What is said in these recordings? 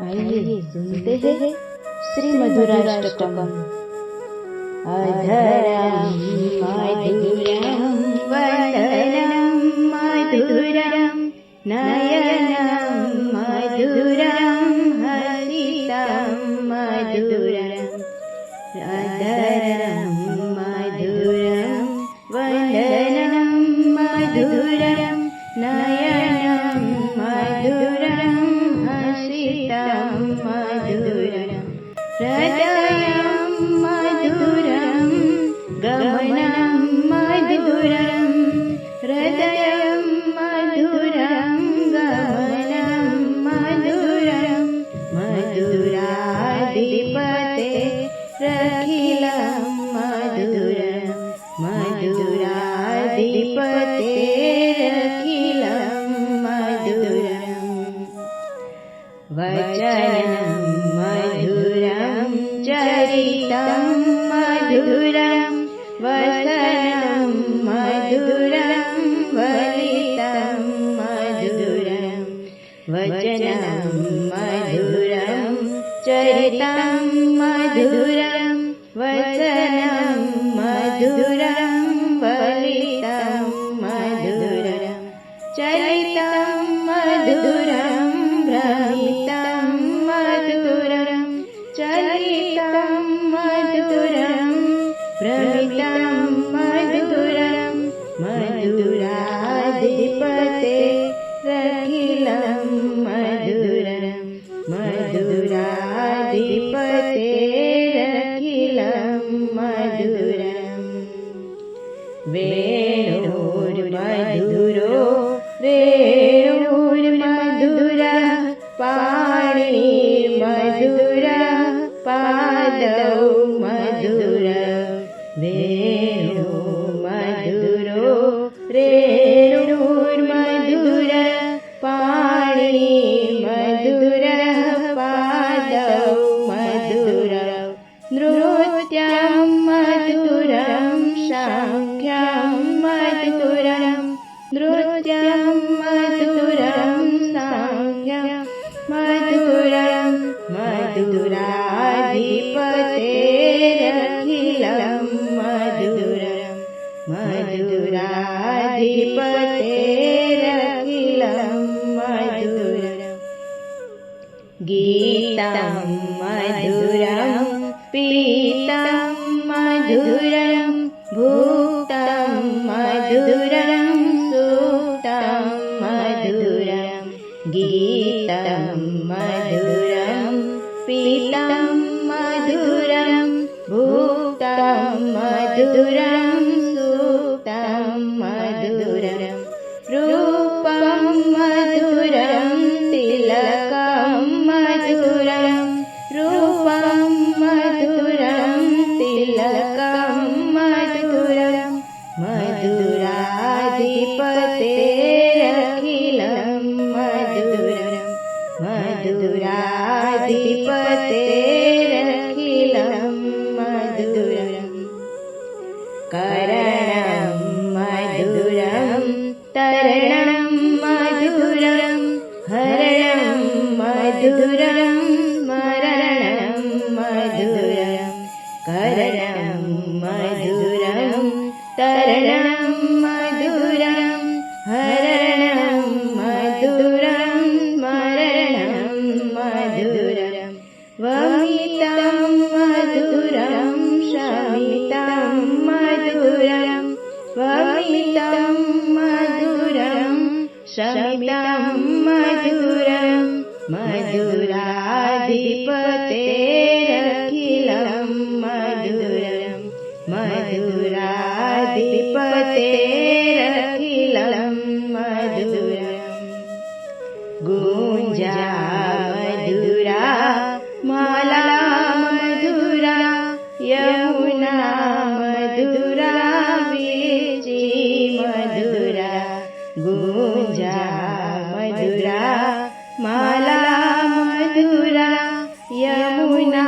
आइए सुनते हैं श्री मधुराष्टकम। अधरं मधुरं वदनं मधुरं नयनं मधुरं हसितं मधुरं। अधरं मधुरं वदनं मधुरं नयनं मधुरं हसितं मधुरं। हृदयं मधुरं गमनं मधुरं। हृदयं मधुरं गमनं मधुरं। मधुराधिपते रखिलं मधुरं। मधुराधिपते रखिलं मधुरं। वचनं मधुरं चरितं मधुरं। वसनं मधुरं वलितं मधुरं। वचनं मधुरं चरितं मधुरं। वसनं मधुरं वलितं मधुरं। चरितं मधुरं भ्रमितं मधुरं। चरितं मधुरं भ्रमितं मधुरं। मधुराधिपते रखिलं मधुरं। मधुराधिपते रखिलं मधुरं। वेणुर्मधुरो वेणुर्मधुरः पाणिनिर्मधुरः पादौ मधुरः। वेणुर्मधुरो रेणुर्मधुरः पाणिनिर्मधुरः पादौ मधुरः। नृत्यं मधुरं साङ्ख्यं मधुरं। नृत्यं मधुरं साङ्ख्यं मधुरं। मधुराधिपतेरखिलं मधुरं। मधुराधिपतेरखिलं मधुरं। गीतं मधुरं पीतं मधुरं। भूतं मधुरं सुतं मधुरं। गीतं मधुरं पीतं मधुरं। भूतं मधुरं सुतं मधुरं। रूपं मधुरं तिलकं मधुरं। रूपं मधुरं तिलकं मधुरं। मधुराधिपतेरखिलं मधुरं। मधुराधिपतेरखिलं मधुरं। करणं मधुरं तरणं मधुरं। हरणं मधुरं स्मरणं मधुरं। करणं मधुरं तरणं मधुरं। हरणं मधुरं स्मरणं मधुरं। वमितं मधुरं शमितं मधुरं। वमितं मधुरं शमितं मधुरं। मधुराधिपतेरखिलं मधुरं। मधुराधिपतेरखिलं मधुरं। गुञ्जा मधुरा माला मधुरा। यमुना मधुरा वीची मधुरा। गुञ्जा मधुरा माला मधुरा। यमुना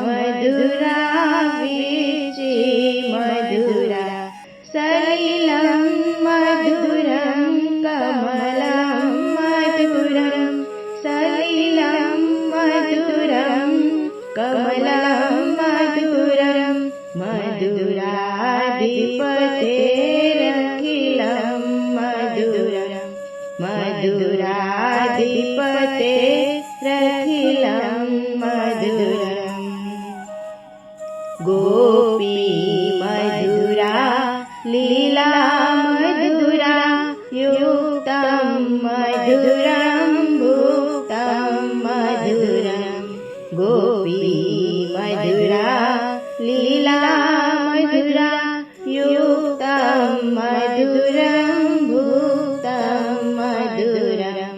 मधुरा वीची मधुरा। सलिलं मधुरं कमलं मधुरं। सलिलं गोपी मधुरा लीला मधुरा युक्तं मधुरं भुक्तं मधुरं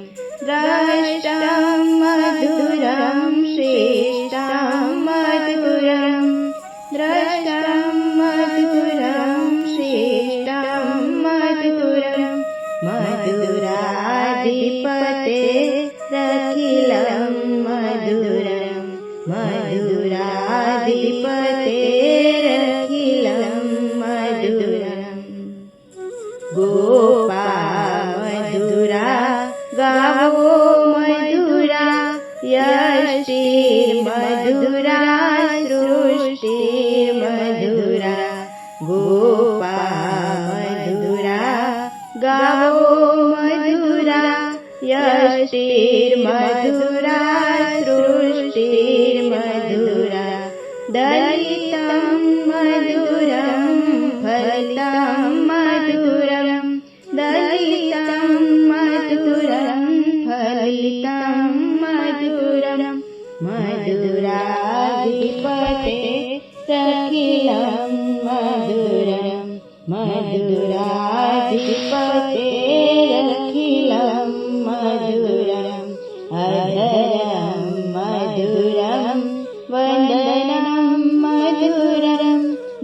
द्रष्टं मधुरं श्रेष्ठं मधुरं द्रष्टं मधुरं श्रेष्ठं मधुरं मधुराधिपतेरखिलं मधुरं मधुराधिपतेरखिलं मधुरं गोपा मधुरा गावो मधुरा यष्टिर्मधुरा सृष्टिर्मधुरा गोपा मधुरा गावो मधुरा यष्टिर्मधुरा सृष्टिर्मधुरा दलितं मधुरं फलितं मधुरं दलितं मधुरं फलितं मधुरं मधुराधिपतेरखिलं मधुरं मधुराधिपतेरखिलं मधुरम् अधरं मधुरं वदनं मधुरं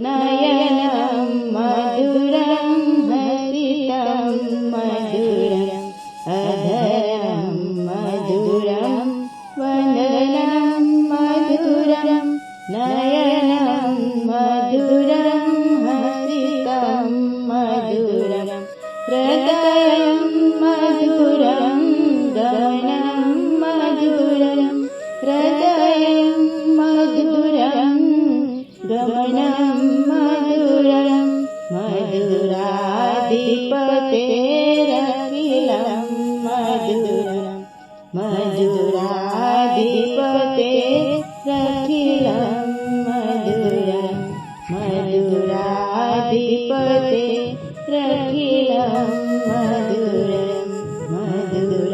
नयनं मधुरं हसितं मधुरम् अधरं मधुरं वदनं मधुरं नयनं मधुरं हसितं मधुरम् हृदयं मधुरं गमनं मधुरं हृदयं मधुरं गमनं मधुरं मधुराधिपतेरखिलं मधुरं मधुराधिपतेरखिलं मधुरं मधुराधिपतेरखिलं मधुरं मधुरं